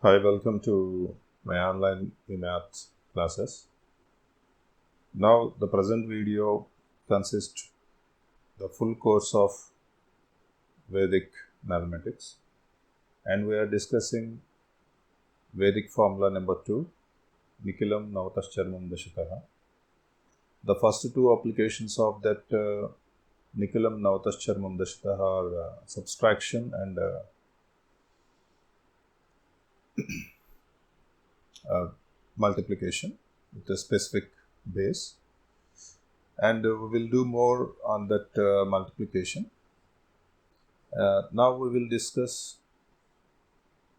Hi, welcome to my online e-maths classes. Now the present video consists the full course of Vedic mathematics, and we are discussing Vedic formula number 2, Nikilam Navatascharmam Dashataha. The first two applications of that Nikilam Navatascharmam Dashataha are subtraction and multiplication with a specific base, and we will do more on that multiplication. Now we will discuss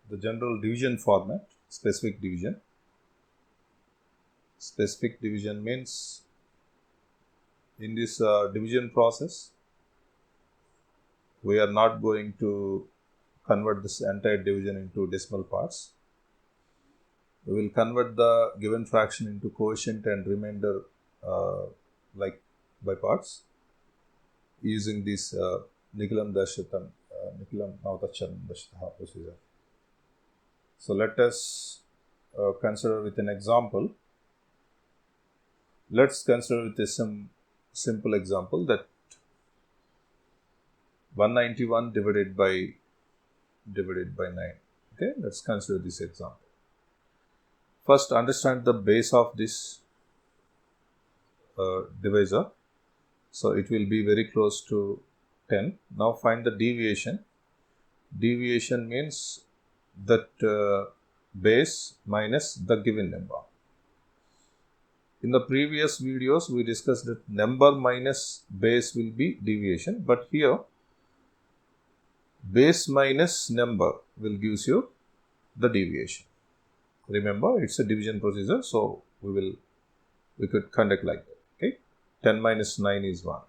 the general division format, specific division. Specific division means in this division process, we are not going to convert this entire division into decimal parts. We will convert the given fraction into quotient and remainder like by parts using this Nikilam Navatascharmam Dashataha procedure. So let us consider with an example. Let's consider with a simple example that 191 divided by 9. Okay, let's consider this example. First, understand the base of this divisor. So it will be very close to 10. Now find the deviation. Deviation means that base minus the given number. In the previous videos, we discussed that number minus base will be deviation, but here base minus number will give you the deviation. Remember, it's a division procedure, so we could conduct like that. Okay, 10 minus 9 is 1.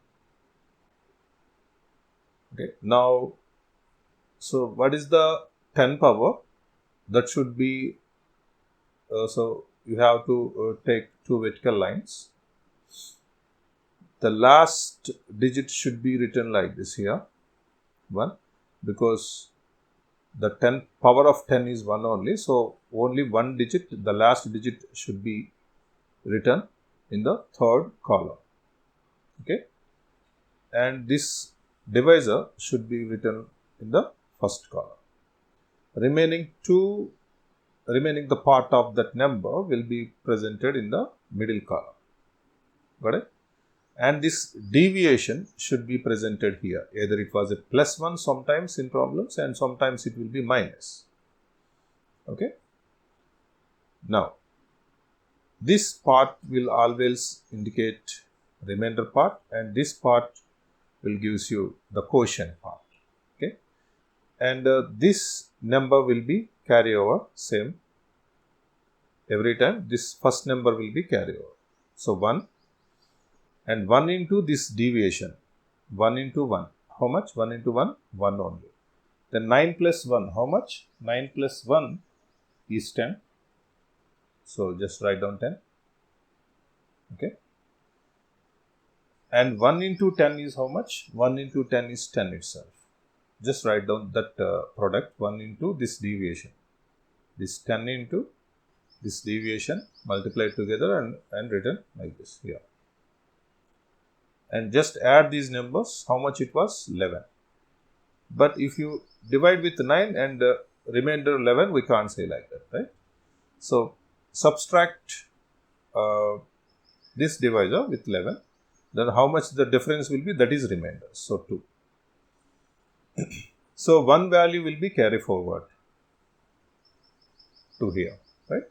Okay, now, so what is the 10 power? That should be, so you have to take two vertical lines. The last digit should be written like this here, 1, because the power of 10 is 1 only. So only one digit, the last digit should be written in the third column. Okay, and this divisor should be written in the first column. Remaining the part of that number will be presented in the middle column. Got it? And this deviation should be presented here. Either it was a +1 sometimes in problems, and sometimes it will be minus. Okay. Now, this part will always indicate remainder part, and this part will gives you the quotient part. Okay. And this number will be carry over same. Every time this first number will be carry over. So 1. And 1 into this deviation, 1 into 1, how much? 1 into 1, 1 only. Then 9 plus 1, how much? 9 plus 1 is 10. So just write down 10. Okay. And 1 into 10 is how much? 1 into 10 is 10 itself. Just write down that product, 1 into this deviation. This 10 into this deviation multiplied together and written like this here. And just add these numbers, how much it was? 11. But if you divide with 9 and remainder 11, we can't say like that, right? So subtract this divisor with 11, then how much the difference will be? That is remainder, so 2. So one value will be carry forward to here, right?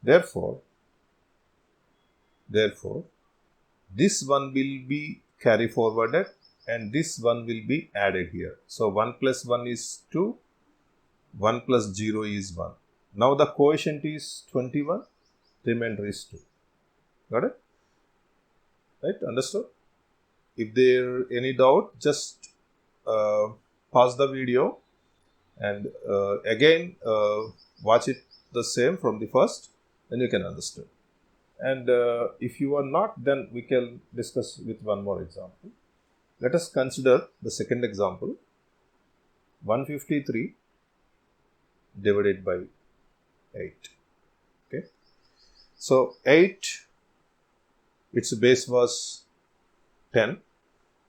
Therefore, this one will be carry forwarded and this one will be added here. So 1 plus 1 is 2, 1 plus 0 is 1. Now the quotient is 21, remainder is 2. Got it? Right? Understood? If there any doubt, just pause the video and again watch it the same from the first, then you can understand. And if you are not, then we can discuss with one more example. Let us consider the second example. 153 divided by 8. Okay. So 8, its base was 10.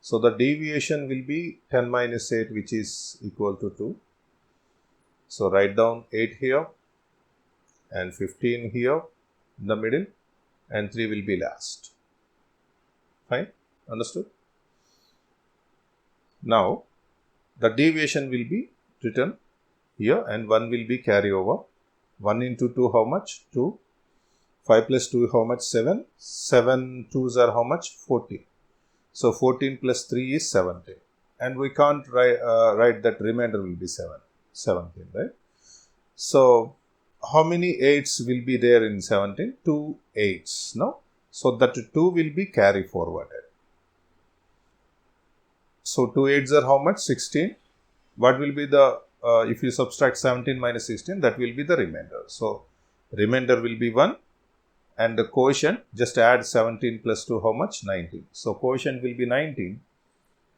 So the deviation will be 10 minus 8, which is equal to 2. So write down 8 here and 15 here in the middle, and 3 will be last. Fine? Understood? Now the deviation will be written here, and 1 will be carry over. 1 into 2, how much? 2. 5 plus 2, how much? 7. 7 2s are how much? 14. So 14 plus 3 is 17. And we can't write that remainder will be 17, right? So how many 8s will be there in 17? 2 8s, no? So that 2 will be carry forwarded. So 2 8s are how much? 16. What will be the, if you subtract 17 minus 16, that will be the remainder. So remainder will be 1. And the quotient, just add 17 plus 2, how much? 19. So quotient will be 19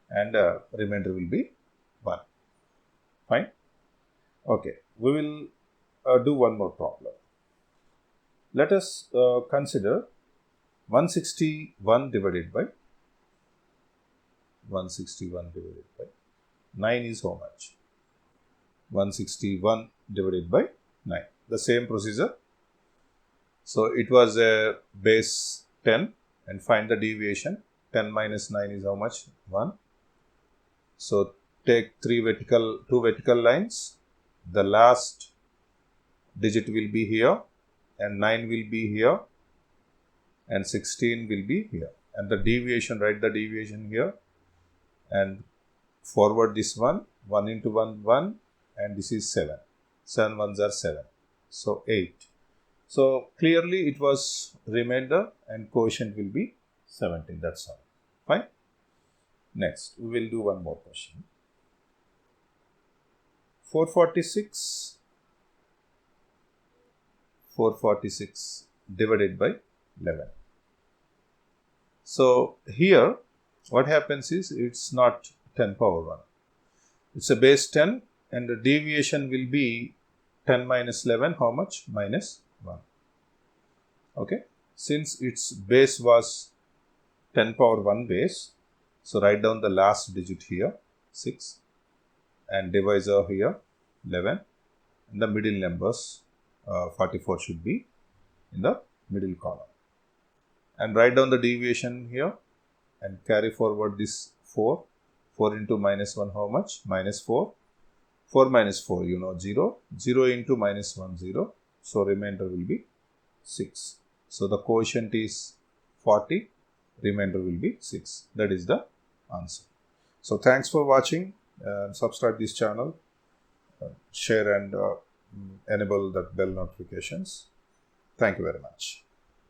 and remainder will be 1. Fine? Okay. We will do one more problem. Let us consider 161 divided by 9 is how much? 161 divided by 9. The same procedure. So it was a base 10 and find the deviation. 10 minus 9 is how much? 1. So take two vertical lines. The last digit will be here and 9 will be here and 16 will be here. And the deviation, write the deviation here and forward this 1 into 1, 1, and this is 7. 7 ones are 7. So 8. So clearly it was remainder and quotient will be 17. That's all. Fine. Next, we will do one more question. 446 divided by 11. So here what happens is it's not 10 power 1. It's a base 10 and the deviation will be 10 minus 11. How much? Minus 1. Okay. Since its base was 10 power 1 base, so write down the last digit here, 6, and divisor here, 11, and the middle numbers, 44 should be in the middle column. And write down the deviation here and carry forward this 4. 4 into minus 1, how much? Minus 4. 4 minus 4, 0. 0 into minus 1, 0. So remainder will be 6. So the quotient is 40. Remainder will be 6. That is the answer. So thanks for watching. Subscribe this channel. Share and enable the bell notifications. Thank you very much.